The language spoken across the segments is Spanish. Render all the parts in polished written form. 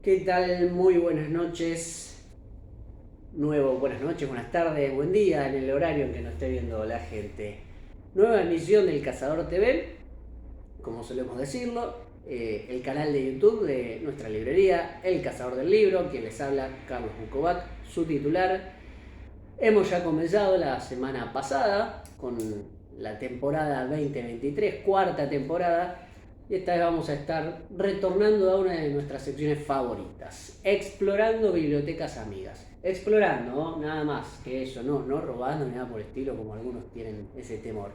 ¿Qué tal? Muy buenas noches. Buenas noches, buenas tardes, buen día en el horario en que nos esté viendo la gente. Nueva emisión del Cazador TV, como solemos decirlo, el canal de YouTube de nuestra librería, El Cazador del Libro, quien les habla, Carlos Bukovac, su titular. Hemos ya comenzado la semana pasada con la temporada 2023, cuarta temporada, y esta vez vamos a estar retornando a una de nuestras secciones favoritas, explorando bibliotecas amigas. Explorando, ¿no? Nada más que eso, no robando ni nada por el estilo como algunos tienen ese temor.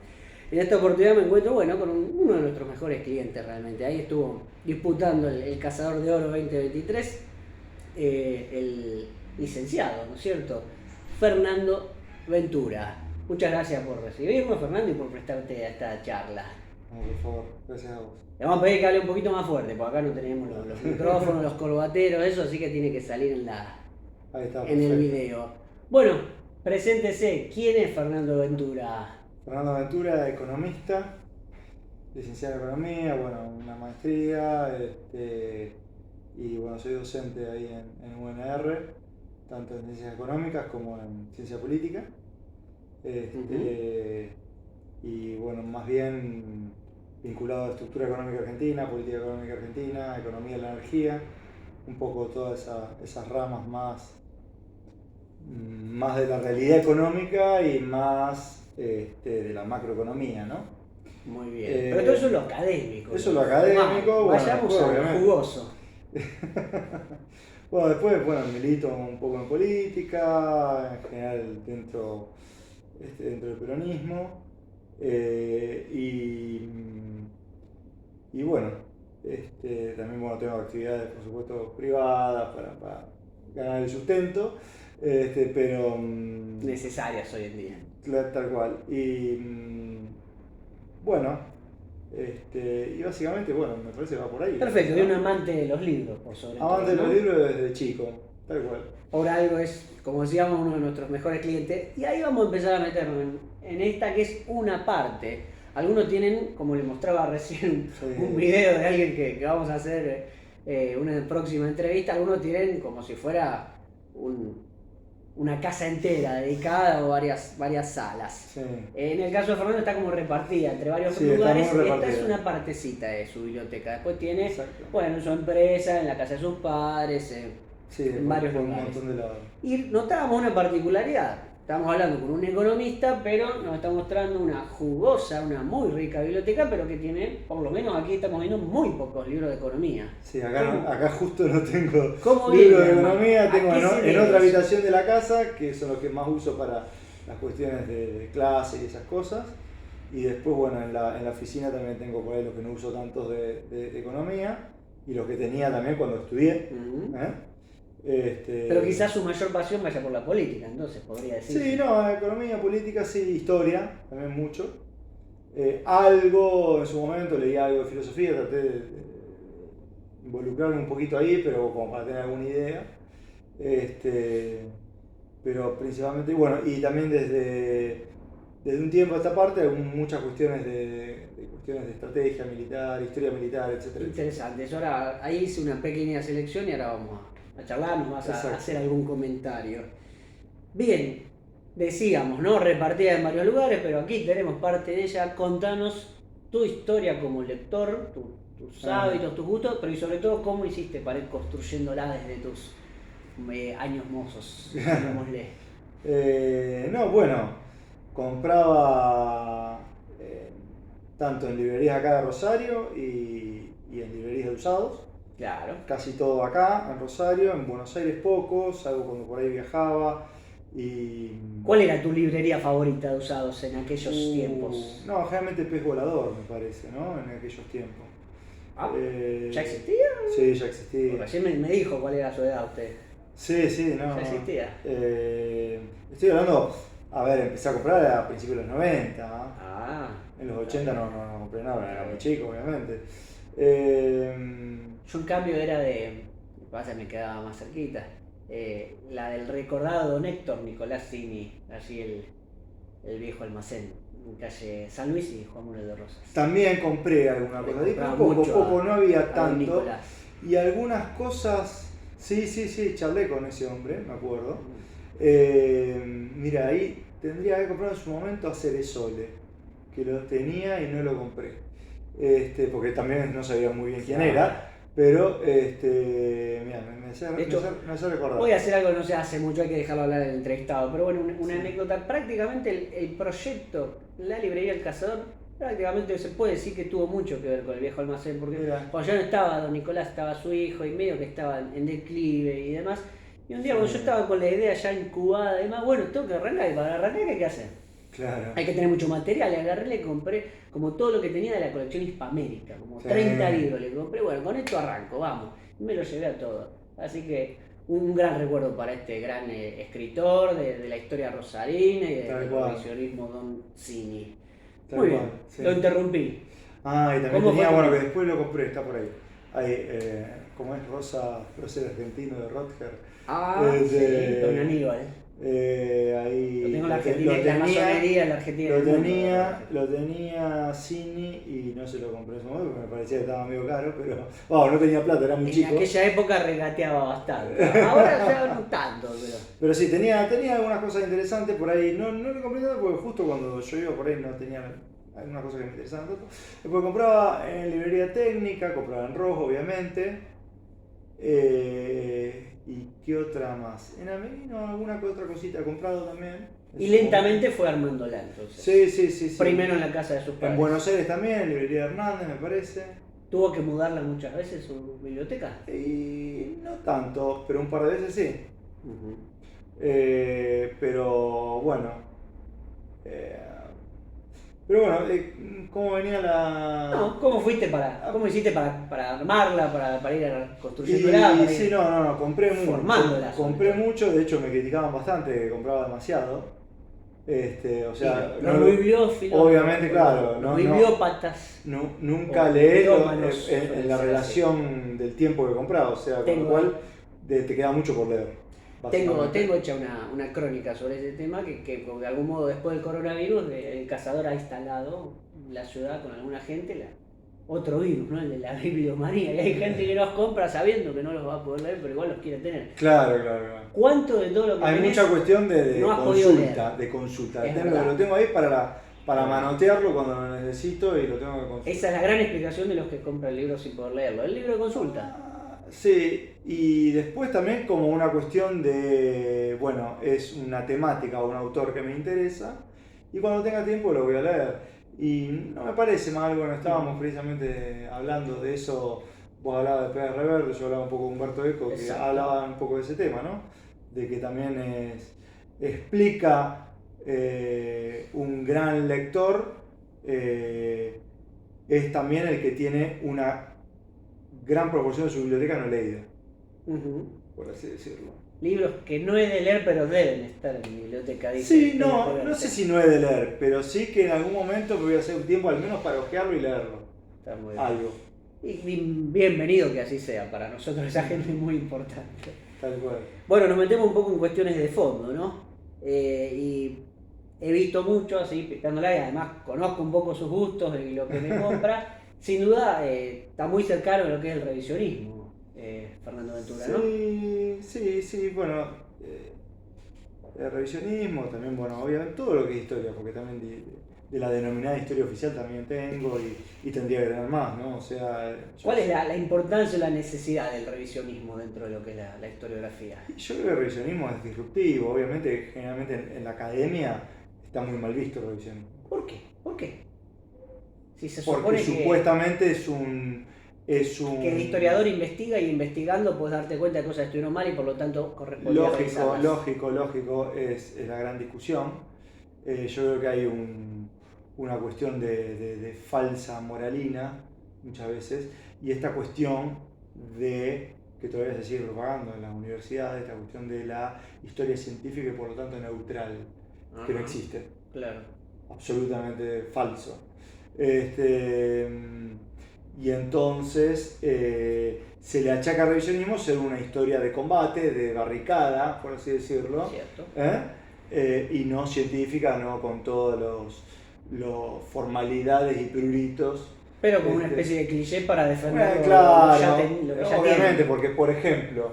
En esta oportunidad me encuentro con uno de nuestros mejores clientes realmente. Ahí estuvo disputando el Cazador de Oro 2023, el licenciado, ¿no es cierto? Fernando Ventura. Muchas gracias por recibirnos, Fernando, y por prestarte a esta charla. No, por favor, gracias a vos. Le vamos a pedir que hable un poquito más fuerte, porque acá no tenemos los micrófonos, los corbateros, eso, así que tiene que salir Ahí está, en el perfecto. video. Bueno, preséntese. ¿Quién es Fernando Ventura? Fernando Ventura, economista, licenciado en economía, una maestría, y soy docente ahí en UNR, tanto en ciencias económicas como en ciencia política. Y más bien vinculado a estructura económica argentina, política económica argentina, economía de la energía, un poco todas esas ramas más de la realidad económica y más de la macroeconomía, ¿no? Muy bien. Pero todo eso es lo académico. Eso es lo académico. Vayamos a lo jugoso. Después, milito un poco en política, en general dentro del peronismo. También tengo actividades, por supuesto, privadas para ganar el sustento, pero necesarias hoy en día. Tal cual. Y básicamente, me parece que va por ahí. Perfecto, de un amante de los libros, por sobre todo. Amante de los libros desde chico, tal cual. Por algo es, como decíamos, uno de nuestros mejores clientes. Y ahí vamos a empezar a meternos en esta que es una parte. Algunos tienen, como les mostraba recién, un video de alguien que vamos a hacer una próxima entrevista. Algunos tienen como si fuera una casa entera dedicada o varias salas. Sí. En el caso de Fernando está como repartida entre varios lugares. Esta es una partecita de su biblioteca. Después tiene, en su empresa, en la casa de sus padres, en varios lugares. Un montón de lados. Y notábamos una particularidad. Estamos hablando con un economista, pero nos está mostrando una jugosa, una muy rica biblioteca, pero que tiene, por lo menos aquí estamos viendo, muy pocos libros de economía. Sí, acá justo no tengo libros de economía, tengo en otra habitación de la casa, que son los que más uso para las cuestiones de clase y esas cosas. Y después, en la oficina también tengo por ahí los que no uso tantos de economía, y los que tenía también cuando estudié. Pero quizás su mayor pasión vaya por la política, entonces podría decir. Sí, no, economía, política, sí, historia, también mucho. Algo, en su momento leí algo de filosofía, traté de involucrarme un poquito ahí, pero como para tener alguna idea. Pero principalmente, y también desde un tiempo a esta parte, muchas cuestiones de estrategia militar, historia militar, etc. Interesante. Ahora, ahí hice una pequeña selección y ahora vamos a charlar, nos vas a hacer algún comentario. Bien, decíamos, ¿no? Repartida en varios lugares, pero aquí tenemos parte de ella. Contanos tu historia como lector, tus hábitos, tus gustos, pero y sobre todo cómo hiciste para ir construyéndola desde tus años mozos, digámosle. Compraba tanto en librerías acá de Rosario y en librerías de usados. Claro. Casi todo acá, en Rosario, en Buenos Aires pocos, algo cuando por ahí viajaba. ¿Cuál era tu librería favorita de usados en aquellos tiempos? No, generalmente Pez Volador, me parece, ¿no? En aquellos tiempos. ¿Ya existía? Sí, ya existía. Recién me dijo cuál era su edad usted. Sí, no. Ya existía. Estoy hablando, empecé a comprar a principios de los 90. En los 80 no compré nada, era muy chico, obviamente. Yo en cambio era me quedaba más cerquita, la del recordado don Héctor Nicolás Cini, allí el viejo almacén, en calle San Luis y Juan Manuel de Rosas. También compré alguna cosa, poco, no había tanto. Y algunas cosas Sí, charlé con ese hombre, me acuerdo. Mira, ahí tendría que comprar en su momento a Ceresole, que lo tenía y no lo compré. Porque también no sabía muy bien quién era, pero mira, me hace recordar. Voy a hacer algo, no sé, hace mucho, hay que dejarlo hablar el entrevistado, pero bueno, una anécdota. Prácticamente el proyecto, la librería El Cazador, prácticamente se puede decir que tuvo mucho que ver con el viejo almacén, porque cuando ya no estaba don Nicolás, estaba su hijo y medio que estaba en declive y demás. Y un día cuando yo estaba con la idea ya incubada y demás, bueno, tengo que arrancar, y para arrancar, ¿qué hay que hacer? Claro. Hay que tener mucho material, le agarré, le compré como todo lo que tenía de la colección Hispamérica, como 30 libros le compré, bueno, con esto arranco, vamos, y me lo llevé a todo. Así que un gran recuerdo para este gran escritor de la historia rosarina y del revisionismo Don Cini. Muy bien, lo interrumpí. Y también tenía, bueno, que después lo compré, está por ahí. Como es Rosa, prócer argentino de Rotger. Sí, Don Aníbal. Ahí lo tengo en la Argentina, la masonería en la Argentina. Lo tenía Cini y no se lo compré en ese momento porque me parecía que estaba medio caro, pero no tenía plata, era muy chico. En aquella época regateaba bastante, ahora ya no tanto. Pero sí, tenía algunas cosas interesantes por ahí, no le compré tanto porque justo cuando yo iba por ahí no tenía algunas cosas que me interesaban tanto. Después compraba en librería técnica, compraba en rojo obviamente. ¿Y qué otra más? En Amelino alguna que otra cosita he comprado también. Y lentamente fue armándola entonces. Sí. Primero en la casa de sus padres. En Buenos Aires también, en librería Hernández me parece. ¿Tuvo que mudarla muchas veces su biblioteca? Y no tanto, pero un par de veces sí. Pero bueno. ¿Cómo venía la...? No, ¿cómo hiciste para armarla, para ir construyéndola? Sí, no, compré mucho, de hecho me criticaban bastante que compraba demasiado. Los bibliófilos. Obviamente, claro. Los bibliópatas. Nunca leí en la relación del tiempo que compraba, o sea, con lo cual te queda mucho por leer. Tengo hecha una crónica sobre ese tema que de algún modo después del coronavirus el cazador ha instalado en la ciudad con alguna gente otro virus, ¿no? El de la bibliomanía. Y hay gente que los compra sabiendo que no los va a poder leer, pero igual los quiere tener. Claro. ¿Cuánto de todo lo que hay tenés mucha cuestión de consulta. Lo tengo ahí para manotearlo cuando lo necesito y lo tengo que consultar. Esa es la gran explicación de los que compran libros sin poder leerlo. El libro de consulta. Sí, y después también como una cuestión de, es una temática o un autor que me interesa y cuando tenga tiempo lo voy a leer. Y no me parece mal, estábamos precisamente hablando de eso, vos hablabas de PR Reverde, yo hablaba un poco de Humberto Eco, que hablaba un poco de ese tema, ¿no? De que también explica un gran lector, es también el que tiene una gran proporción de su biblioteca no leída, por así decirlo. Libros que no he de leer, pero deben estar en mi biblioteca. Sí, no sé si no he de leer, pero sí que en algún momento me voy a hacer un tiempo al menos para ojearlo y leerlo. Está muy bien. Algo. Y bienvenido que así sea, para nosotros esa gente es muy importante. Tal cual. Bueno, nos metemos un poco en cuestiones de fondo, ¿no? Y he visto mucho, así picándola, y además conozco un poco sus gustos y lo que me compra. Sin duda está muy cercano a lo que es el revisionismo, Fernando Ventura, ¿no? Sí, el revisionismo, también, obviamente todo lo que es historia, porque también de la denominada historia oficial también tengo y tendría que tener más, ¿no? O sea... ¿Cuál es la importancia o la necesidad del revisionismo dentro de lo que es la historiografía? Yo creo que el revisionismo es disruptivo, obviamente, generalmente en la academia está muy mal visto el revisionismo. ¿Por qué? Si se porque supuestamente es un... Que el historiador investiga y investigando puedes darte cuenta de cosas que estuvieron mal y por lo tanto corresponde a revisarlas. Lógico, es la gran discusión. Yo creo que hay una cuestión de falsa moralina muchas veces y esta cuestión de, que todavía se sigue propagando en las universidades, esta cuestión de la historia científica y por lo tanto neutral, que no existe. Claro. Absolutamente falso. Y entonces se le achaca al revisionismo ser una historia de combate, de barricada, por así decirlo. Cierto. Y no científica, no con todos los formalidades y pruritos. Pero como una especie de cliché para defender claro, lo que ya obviamente, tiene. porque por ejemplo,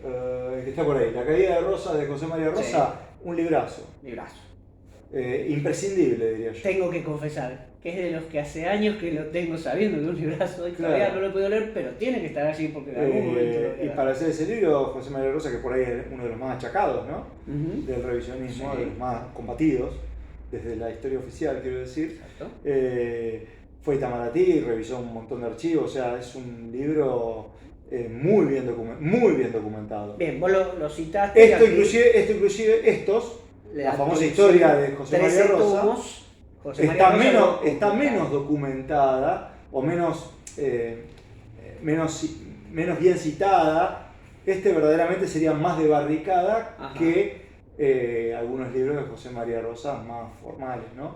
que está por ahí, La caída de Rosa de José María Rosa, sí. Un librazo. Librazo. Imprescindible, diría yo. Tengo que confesar que es de los que hace años que lo tengo sabiendo de un librazo y todavía no lo he podido leer, pero tiene que estar allí porque en algún momento y para hacer ese libro, José María Rosa, que por ahí es uno de los más achacados, ¿no? Del revisionismo, de los más combatidos, desde la historia oficial, quiero decir. Fue a Itamaraty, revisó un montón de archivos, o sea, es un libro muy bien documentado. Bien, vos lo citaste. La famosa historia de José María Rosa, tomos, está menos documentada o menos bien citada. Verdaderamente sería más de barricada que algunos libros de José María Rosa más formales, ¿no?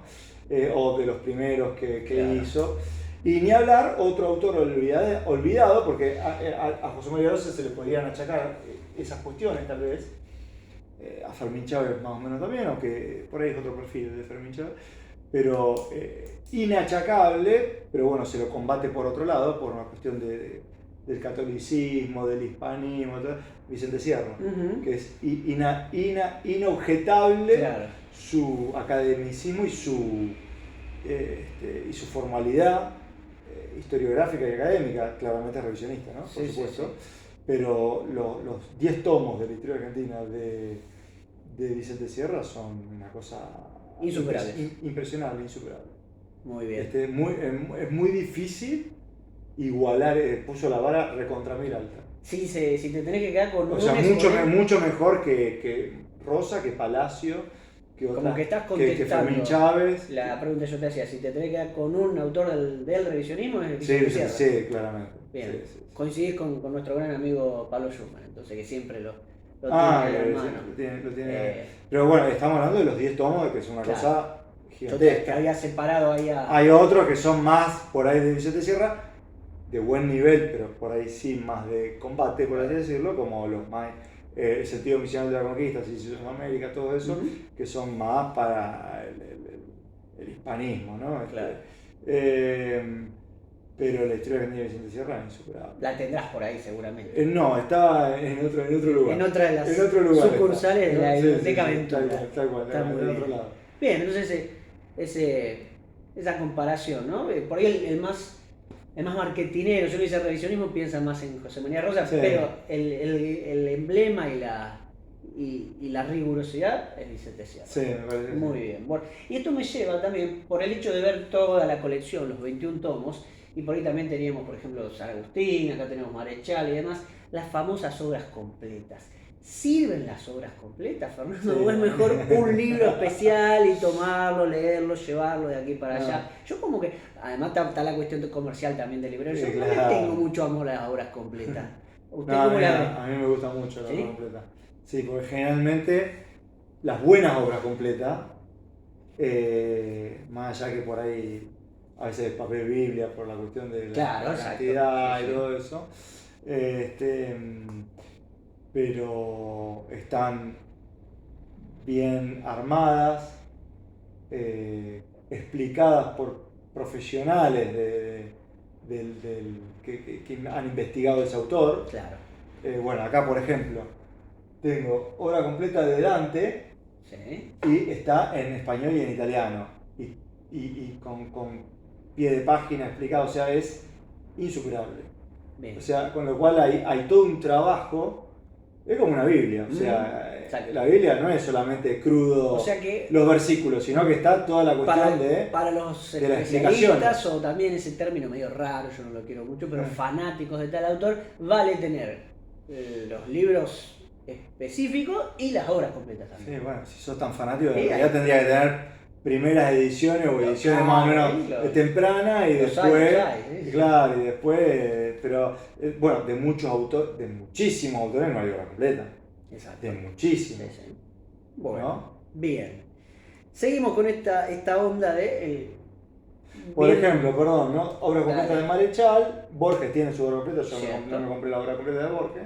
O de los primeros que hizo. Y ni hablar, otro autor olvidado, porque a José María Rosa se le podrían achacar esas cuestiones tal vez, a Fermín Chávez más o menos también, aunque por ahí es otro perfil de Fermín Chávez, pero inachacable, pero bueno, se lo combate por otro lado, por una cuestión del catolicismo, del hispanismo, Vicente Sierra, que es inobjetable, claro, su academicismo y su formalidad historiográfica y académica, claramente revisionista, ¿no? Por supuesto. Sí. Pero los 10 tomos de la historia argentina de Vicente Sierra son una cosa impresionante, insuperable. Muy bien. Es muy difícil igualar, puso la vara recontra mil alta. Sí, si te tenés que quedar con o sea, mucho mejor que Rosa, que Palacio, que otra, como que estás contestando que Fermín Chávez. La pregunta yo te hacía, si te tenés que quedar con un autor del revisionismo es el Vicente Sierra. Sí, claramente. Bien, sí. Coincidís con nuestro gran amigo Pablo Schumann, entonces que siempre lo tiene lo tiene. Pero bueno, estamos hablando de los 10 tomos, que es una cosa gigantesca. Yo te había separado ahí Hay otros que son más por ahí de Vicente Sierra, de buen nivel, pero por ahí sí más de combate, por así decirlo, como los más el sentido misional de la conquista, América, todo eso, que son más para el hispanismo, ¿no? Claro. Pero la historia argentina de Vicente Sierra es insuperable. La tendrás por ahí seguramente. No, está en otro lugar. En otra de las sucursales de la Biblioteca Aventura. Tal cual, está en otro lado. Bien, entonces esa comparación, ¿no? Por ahí el más marketinero, yo lo hice revisionismo, piensa más en José María Rosa, pero el emblema y la rigurosidad es Vicente Sierra. Sí, me parece. Muy bien. Bueno, y esto me lleva también, por el hecho de ver toda la colección, los 21 tomos, y por ahí también teníamos, por ejemplo, San Agustín, acá tenemos Marechal y demás, las famosas obras completas. ¿Sirven las obras completas, Fernando? ¿O es mejor un libro especial y tomarlo, leerlo, llevarlo de aquí para allá? Yo como que, además está la cuestión comercial también del libro, yo no le tengo mucho amor a las obras completas. ¿Usted cómo la ve? A mí me gusta mucho la obra completa. Sí, porque generalmente las buenas obras completas, más allá que por ahí a veces papel Biblia por la cuestión de la cantidad y todo eso, pero están bien armadas, explicadas por profesionales que han investigado ese autor. Claro. Bueno, acá por ejemplo tengo obra completa de Dante, y está en español y en italiano y con pie de página explicado, o sea, es insuperable. Bien. O sea, con lo cual hay todo un trabajo, es como una Biblia, o sea, la Biblia no es solamente crudo, o sea que, los versículos, sino que está toda la cuestión para los especialistas, o también ese término medio raro, yo no lo quiero mucho, pero fanáticos de tal autor, vale tener los libros específicos y las obras completas también. Sí, bueno, si sos tan fanático, ya tendría que tener primeras ediciones o ediciones más o menos tempranas y después, claro, y después, pero bueno, de muchísimos autores no hay obra completa. Exacto. De muchísimos. Sí. Bueno, ¿no? Bien. Seguimos con esta onda de... Por ejemplo, perdón, ¿no? Obra completa de Marechal, Borges tiene su obra completa, yo no me compré la obra completa de Borges.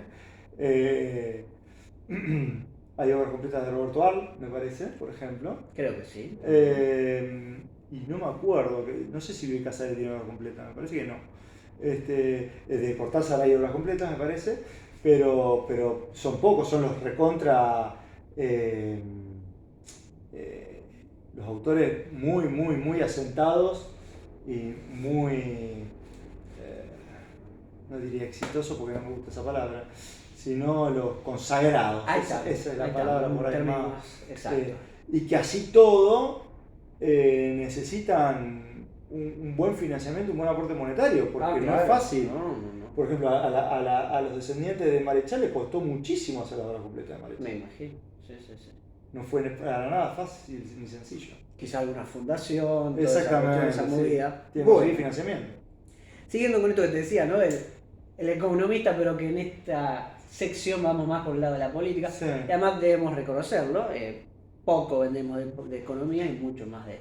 Hay obras completas de Roberto Arlt, me parece, por ejemplo. Creo que sí. Y no me acuerdo, no sé si Luis Casares tiene obra completa, me parece que no. De Cortázar hay obras completas, me parece. pero son pocos, son los recontra... los autores muy asentados y muy... no diría exitosos porque no me gusta esa palabra, sino los consagrados. Esa es la palabra por ahí más. Exacto. Y que así todo necesitan un buen financiamiento, un buen aporte monetario, porque no es fácil. No. Por ejemplo, a los descendientes de Marechal les costó muchísimo hacer la obra completa de Marechal. Me imagino, sí. No fue para nada fácil ni sencillo. Quizá alguna fundación, toda Exactamente, esa movida. Tiene que conseguir financiamiento. Siguiendo con esto que te decía, ¿no? El economista, pero que en esta sección vamos más por el lado de la política. Sí. Y además debemos reconocerlo, poco vendemos de economía y mucho más de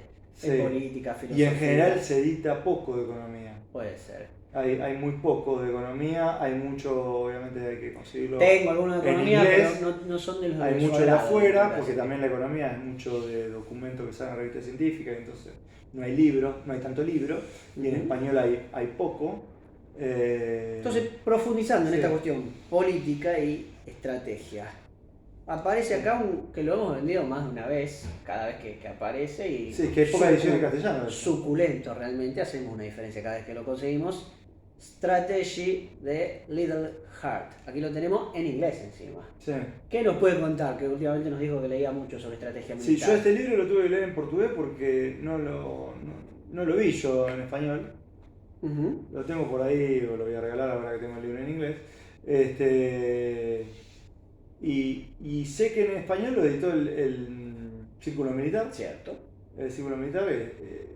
política, filosofía. Y en general se edita poco de economía. Puede ser. Hay muy poco de economía, hay mucho, obviamente hay que conseguirlo. Tengo algunos de economía, inglés, pero no son de los hay de mucho su de agrado, afuera, porque también la economía es mucho de documentos que salen en revistas científicas, entonces no hay libros, no hay tanto libro, y en español hay poco. Entonces, profundizando en esta cuestión política y estrategia, aparece acá que lo hemos vendido más de una vez, cada vez que aparece. Y sí, que hay poca edición en castellano. Suculento realmente, hacemos una diferencia cada vez que lo conseguimos. Strategy de Little Heart. Aquí lo tenemos en inglés encima. Sí. ¿Qué nos puede contar? Que últimamente nos dijo que leía mucho sobre estrategia militar. Sí, yo este libro lo tuve que leer en portugués porque no lo vi yo en español. Lo tengo por ahí, o lo voy a regalar ahora que tengo el libro en inglés. Y sé que en español lo editó el Círculo Militar. Cierto. El Círculo Militar es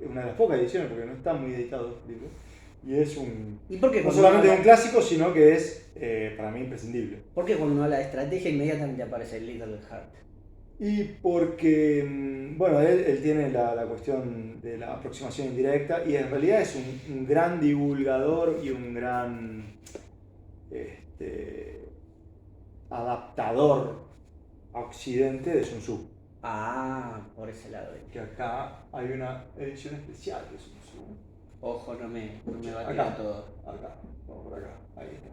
una de las pocas ediciones porque no está muy editado el libro. Y es no solamente un clásico, sino que es para mí imprescindible. ¿Por qué cuando uno habla de estrategia inmediatamente aparece el Little Heart? Y porque, bueno, él tiene la cuestión de la aproximación indirecta y en realidad es un gran divulgador y un gran adaptador a Occidente de Sun Tzu. Ah, por ese lado. Que acá hay una edición especial de Sun Tzu. Ojo, no me va a tirar todo. Acá, vamos por acá, ahí está.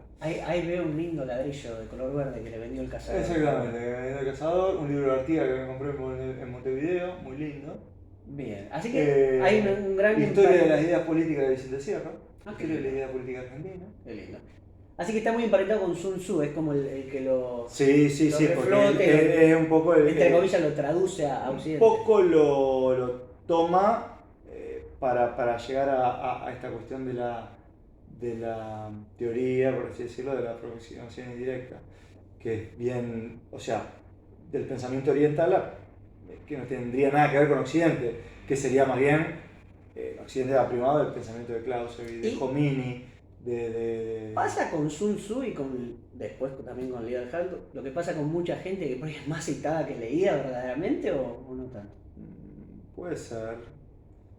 Ahí veo un lindo ladrillo de color verde que le vendió el cazador. Exactamente, le vendió el cazador, un libro de Artigas que me compré en Montevideo, muy lindo. Bien, así que hay un gran... Historia de las ideas políticas de Vicente Sierra, historia de la idea política argentina. Qué lindo. Así que está muy emparentado con Sun Tzu, es como el que lo... Sí, porque es un poco... entre comillas lo traduce a Occidente. Un poco lo toma para llegar a esta cuestión de la teoría, por así decirlo, de la aproximación indirecta, que es bien, o sea, del pensamiento oriental, que no tendría nada que ver con Occidente, que sería más bien, Occidente va primado del pensamiento de Clausewitz, de Jomini, Pasa con Sun Tzu y después también con Little Heart, lo que pasa con mucha gente que por ahí es más citada que leída verdaderamente o no tanto. Puede ser.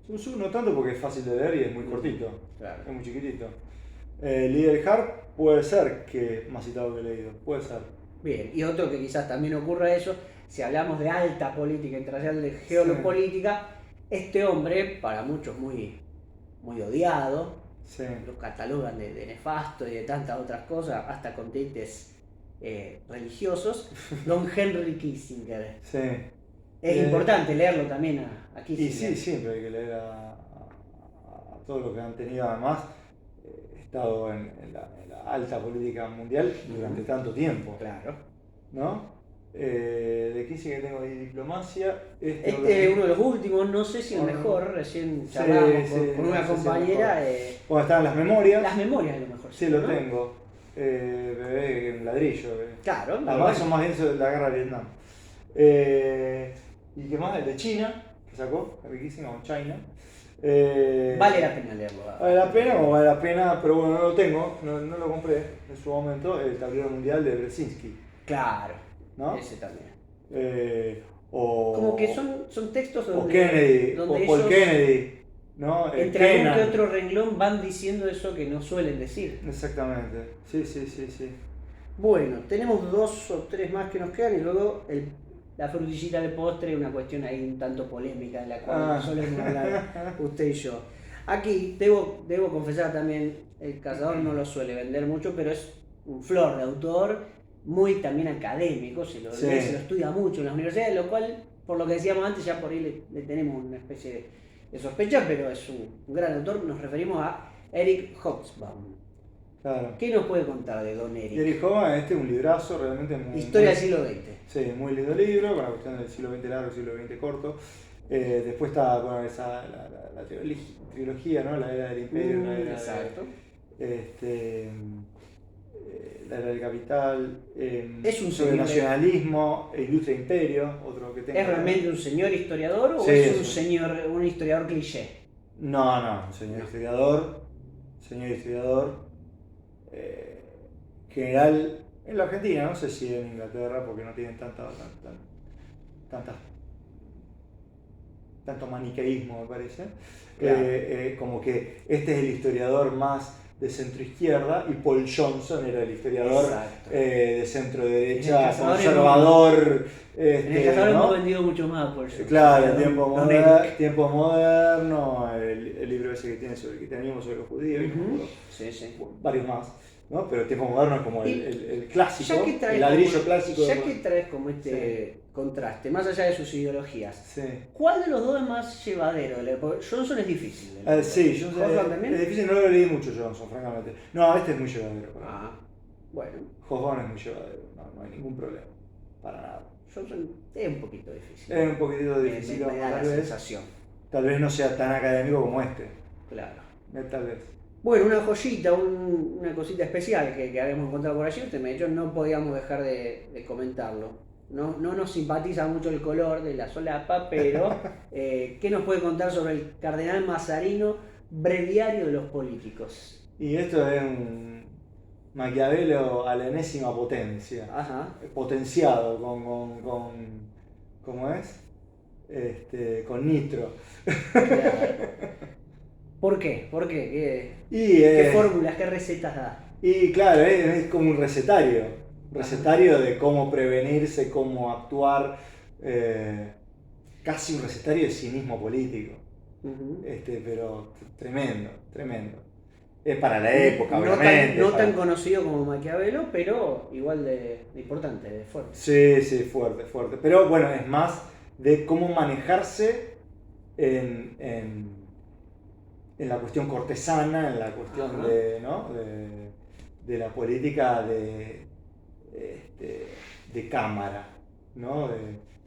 Sun Tzu no tanto porque es fácil de leer y es muy cortito, claro. Es muy chiquitito. Little Heart puede ser que es más citado que leído, puede ser. Bien, y otro que quizás también ocurra eso, si hablamos de alta política internacional, de geopolítica, este hombre, para muchos muy odiado, lo catalogan de nefasto y de tantas otras cosas, hasta con tintes religiosos, Don Henry Kissinger. Sí. Es importante leerlo también a Kissinger. Y sí, siempre hay que leer a todos los que han tenido además estado en la alta política mundial durante tanto tiempo. Claro. ¿No? De Kissinger tengo ahí Diplomacia. Este es uno de los últimos, no sé si el mejor, recién charlamos con una compañera. Bueno, están las memorias. Las memorias a lo mejor. Sí, lo tengo. Bebé en ladrillo. Claro. Además son más bien de la guerra de Vietnam. ¿Y qué más? El de China, que sacó, riquísimo, China. Vale la pena leerlo. Vale la pena, pero bueno, no lo tengo, no lo compré en su momento, el tablero mundial de Brzezinski. Claro, ¿no? Ese también. Como que son textos donde... O Kennedy, donde o Paul Kennedy, ¿no? Entre un que otro renglón van diciendo eso que no suelen decir. Exactamente, sí. Bueno, tenemos 2 o 3 más que nos quedan y luego la frutillita del postre, una cuestión ahí un tanto polémica de la cual solemos hablar usted y yo. Aquí debo confesar también, el cazador no lo suele vender mucho, pero es un flor de autor, muy también académico, se lo Sí. lee, se lo estudia mucho en las universidades, lo cual, por lo que decíamos antes, ya por ahí le tenemos una especie de sospecha, pero es un gran autor. Nos referimos a Eric Hobsbawm. Claro. ¿Qué nos puede contar de Don Eric? Eric Hobsbawm, este es un librazo realmente muy... Historia muy, del siglo XX. Sí, muy lindo libro, con la cuestión del siglo XX largo, siglo XX corto. Después está bueno, la trilogía, ¿no? La era del imperio, la era exacto. La era del capital, Es un sobre el señor nacionalismo, ilustre imperio, otro que tengo. ¿Es realmente un señor historiador o Sí, es un historiador cliché? No, señor historiador. General en la Argentina, no sé si en Inglaterra, porque no tienen tanto maniqueísmo, me parece. Claro. Como que este es el historiador más de centro izquierda y Paul Johnson era el historiador de centro derecha, conservador. En el Cazador ¿no? hemos vendido mucho más por eso. Claro, tiempo moderno, el libro ese que tiene sobre el cristianismo, sobre los judíos, sí. Varios más. ¿No? Pero Tiempo Moderno es como el clásico, el ladrillo clásico. Ya que traes como contraste, más allá de sus ideologías, sí. ¿Cuál de los dos es más llevadero? Porque Johnson es difícil. Sí, Johnson es difícil, no lo leí mucho Johnson, francamente. No, este es muy llevadero. Bueno. Hobsbawm es muy llevadero, no hay ningún problema, para nada. Johnson es un poquito difícil. Es un poquito difícil, me da la sensación. Tal vez no sea tan académico como este. Claro. Tal vez. Bueno, una joyita, una cosita especial que habíamos encontrado por allí, de hecho no podíamos dejar de comentarlo. No nos simpatiza mucho el color de la solapa, pero ¿qué nos puede contar sobre el cardenal Mazarino, breviario de los políticos? Y esto es un Maquiavelo a la enésima potencia. Ajá. Potenciado con ¿cómo es? Con nitro. Claro. ¿Por qué? ¿Qué fórmulas, qué recetas da? Y claro, es como un recetario de cómo prevenirse, cómo actuar, casi un recetario de cinismo político, pero tremendo. Es para la época, obviamente. No tan conocido como Maquiavelo, pero igual de importante, de fuerte. Sí, fuerte. Pero bueno, es más de cómo manejarse en la cuestión cortesana, en la cuestión de la política de cámara, ¿no?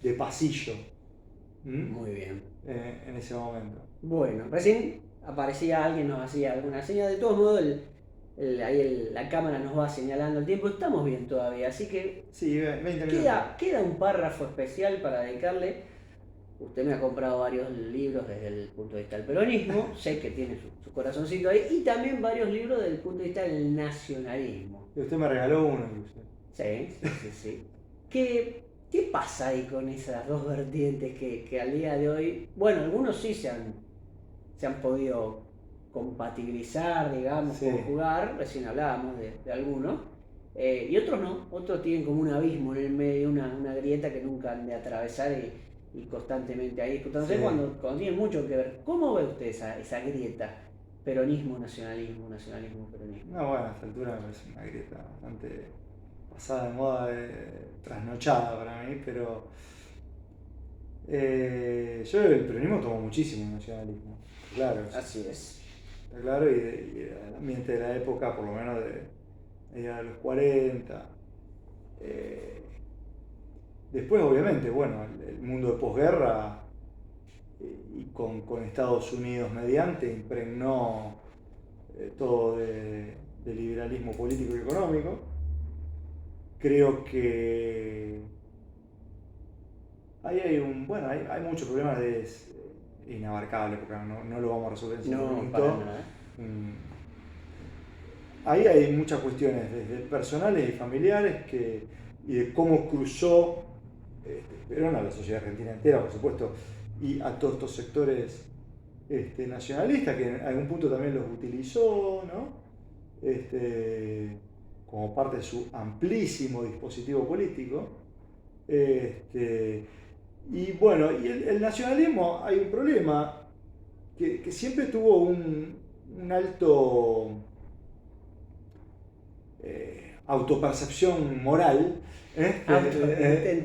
de pasillo. Muy bien. En ese momento. Bueno, recién aparecía alguien, nos hacía alguna señal. De todos modos, la cámara nos va señalando el tiempo. Estamos bien todavía, así que sí, 20 minutos. Queda un párrafo especial para dedicarle. Usted me ha comprado varios libros desde el punto de vista del peronismo, sé que tiene su corazoncito ahí, y también varios libros desde el punto de vista del nacionalismo. Y usted me regaló uno, incluso. Sí. ¿Qué pasa ahí con esas dos vertientes que al día de hoy, bueno, algunos sí se han podido compatibilizar, digamos, conjugar, recién hablábamos de algunos, y otros no, otros tienen como un abismo en el medio, una grieta que nunca han de atravesar y constantemente ahí discutándose cuando tiene mucho que ver. ¿Cómo ve usted esa grieta? Peronismo, nacionalismo, peronismo. No, bueno, a esta altura me parece una grieta bastante pasada de moda, trasnochada para mí, pero yo el peronismo tomó muchísimo el nacionalismo, claro. Así es. Está claro, y el ambiente de la época, por lo menos de los 40. Después, obviamente, bueno, el mundo de posguerra y con Estados Unidos mediante impregnó todo de liberalismo político y económico. Creo que ahí hay muchos problemas inabarcables, porque no lo vamos a resolver en 5 minutos. Ahí hay muchas cuestiones, desde personales y familiares, y de cómo cruzó Perón a la sociedad argentina entera, por supuesto, y a todos estos sectores nacionalistas, que en algún punto también los utilizó, ¿no? Como parte de su amplísimo dispositivo político. Y bueno, y el nacionalismo, hay un problema, que siempre tuvo un alto autopercepción moral,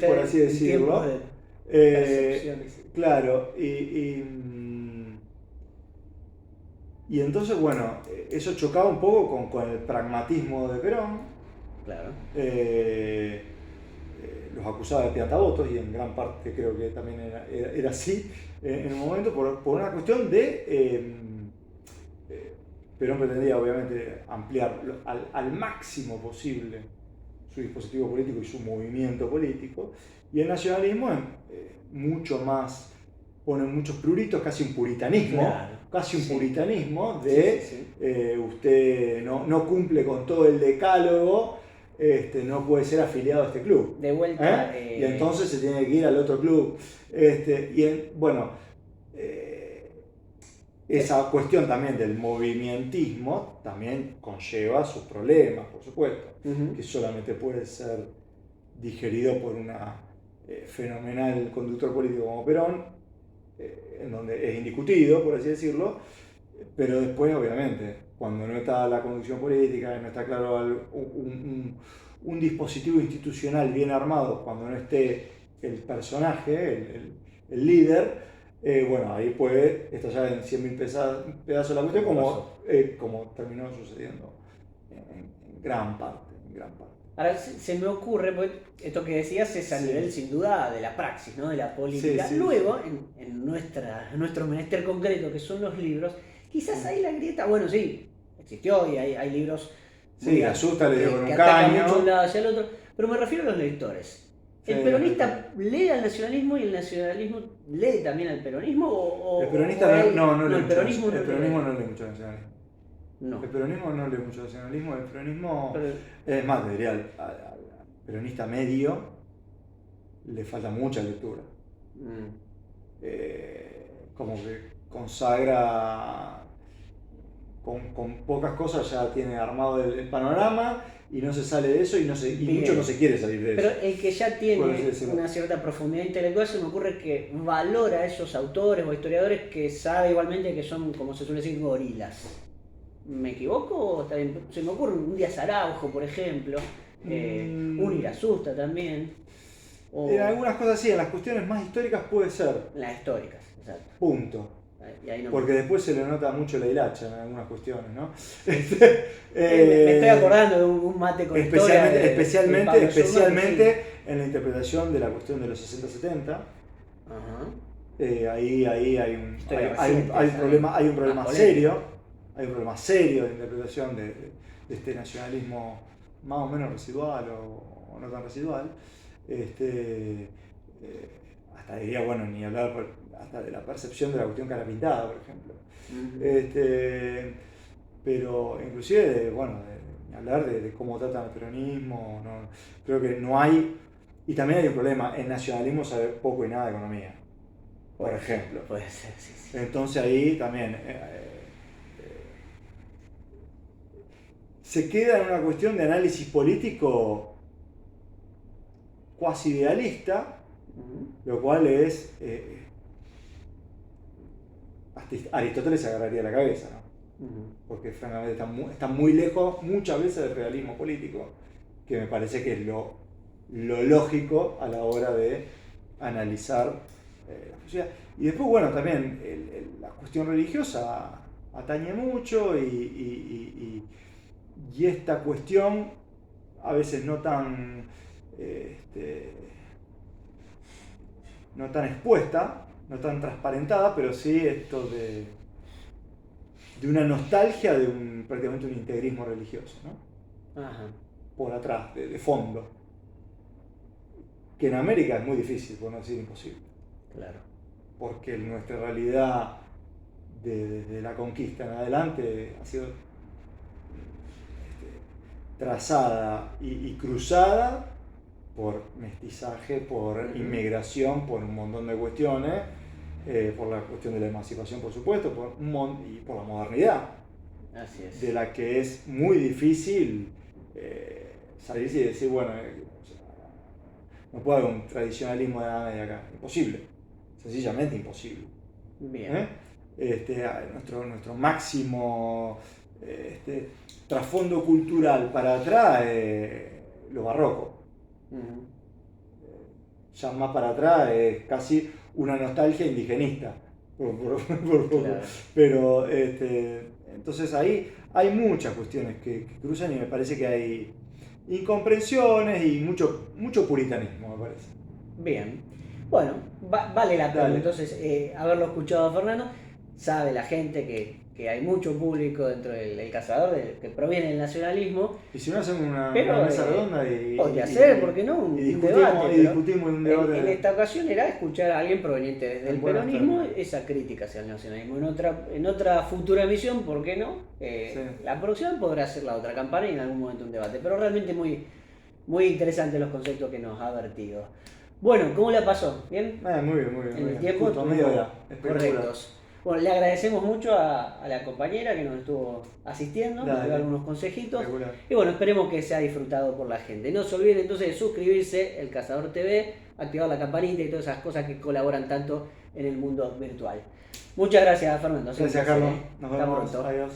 por así decirlo. Claro, y entonces, bueno, eso chocaba un poco con el pragmatismo de Perón. Claro. Los acusaba de piatabotos, y en gran parte creo que también era así en un momento, por una cuestión de... Perón pretendía obviamente ampliar al máximo posible su dispositivo político y su movimiento político, y el nacionalismo es mucho más, pone muchos pruritos, casi un puritanismo, puritanismo de usted no cumple con todo el decálogo, no puede ser afiliado a este club. De vuelta. Y entonces se tiene que ir al otro club. Esa cuestión también del movimientismo también conlleva sus problemas, por supuesto, que solamente puede ser digerido por una fenomenal conductor político como Perón, en donde es indiscutido, por así decirlo, pero después, obviamente, cuando no está la conducción política, no está claro un dispositivo institucional bien armado, cuando no esté el personaje, el líder, bueno, ahí puede estallar en 100.000 pedazos la cuestión, como terminó sucediendo en gran parte. Ahora se me ocurre, pues, esto que decías es a nivel sin duda de la praxis, ¿no? De la política. Luego, en nuestro menester concreto, que son los libros, quizás ahí la grieta, bueno, sí, existió y hay libros Sí, asusta, le dio con un caño. Mucho un lado hacia el otro, pero me refiero a los lectores. ¿El peronista lee al nacionalismo y el nacionalismo lee también al peronismo? El peronista no lee mucho. El peronismo no lee mucho al nacionalismo. No. El peronismo no lee mucho al nacionalismo. El peronismo es más, diría, al peronista medio le falta mucha lectura. Como que consagra con pocas cosas, ya tiene armado el panorama y no se sale de eso, y mucho no se quiere salir de eso. Pero el que ya tiene una cierta profundidad intelectual, se me ocurre que valora a esos autores o historiadores que sabe igualmente que son, como se suele decir, gorilas. ¿Me equivoco? Se me ocurre un Díaz Araujo, por ejemplo, un Irasusta también. En algunas cosas sí, en las cuestiones más históricas puede ser. En las históricas, exacto. Punto. Porque después se le nota mucho la hilacha en algunas cuestiones, ¿no? Me estoy acordando de un mate con especialmente en la interpretación de la cuestión de los 60-70. Ahí hay un problema serio. Hay un problema serio de interpretación de este nacionalismo más o menos residual o no tan residual. Hasta diría, bueno, ni hablar hasta de la percepción de la cuestión cara pintada, por ejemplo. Pero inclusive de hablar de cómo tratan el peronismo, creo que no hay, y también hay un problema, el nacionalismo sabe poco y nada de economía, por ejemplo. Puede ser, sí. Entonces ahí también se queda en una cuestión de análisis político cuasi idealista, lo cual es... Aristóteles se agarraría la cabeza, ¿no? Porque francamente está muy lejos muchas veces del realismo político, que me parece que es lo lógico a la hora de analizar la sociedad. Y después, bueno, también la cuestión religiosa atañe mucho, y esta cuestión a veces no tan expuesta, no tan transparentada, pero sí esto de una nostalgia de prácticamente un integrismo religioso, ¿no? Por atrás, de fondo, que en América es muy difícil, por no decir imposible. Claro. Porque nuestra realidad desde la conquista en adelante ha sido trazada y cruzada por mestizaje, por inmigración, por un montón de cuestiones, por la cuestión de la emancipación, por supuesto, y por la modernidad. Así es. De la que es muy difícil salirse y decir, bueno, no puede haber un tradicionalismo de acá. Imposible. Sencillamente imposible. Bien. Nuestro máximo trasfondo cultural para atrás lo barroco. Ya más para atrás es casi una nostalgia indigenista. Claro. Pero entonces ahí hay muchas cuestiones que cruzan y me parece que hay incomprensiones y mucho puritanismo, me parece. Bien. Bueno, vale la pena entonces haberlo escuchado a Fernando. Sabe la gente que hay mucho público dentro del Cazador que proviene del nacionalismo. Y si no hacemos una mesa redonda podría ser, ¿por qué no? Un debate. Y discutimos un debate. En esta ocasión era escuchar a alguien proveniente desde el peronismo, esa crítica hacia el nacionalismo. En otra futura emisión, ¿por qué no? Sí. La próxima podrá ser la otra campana y en algún momento un debate. Pero realmente muy, muy interesantes los conceptos que nos ha vertido. Bueno, ¿cómo la pasó? ¿Bien? Muy bien, muy bien. En el tiempo correctos. Bueno, le agradecemos mucho a la compañera que nos estuvo asistiendo, nos dio algunos consejitos. Y bueno, esperemos que sea disfrutado por la gente. No se olviden entonces de suscribirse, El Cazador TV, activar la campanita y todas esas cosas que colaboran tanto en el mundo virtual. Muchas gracias, Fernando. Gracias, Carlos. Nos vemos. Adiós.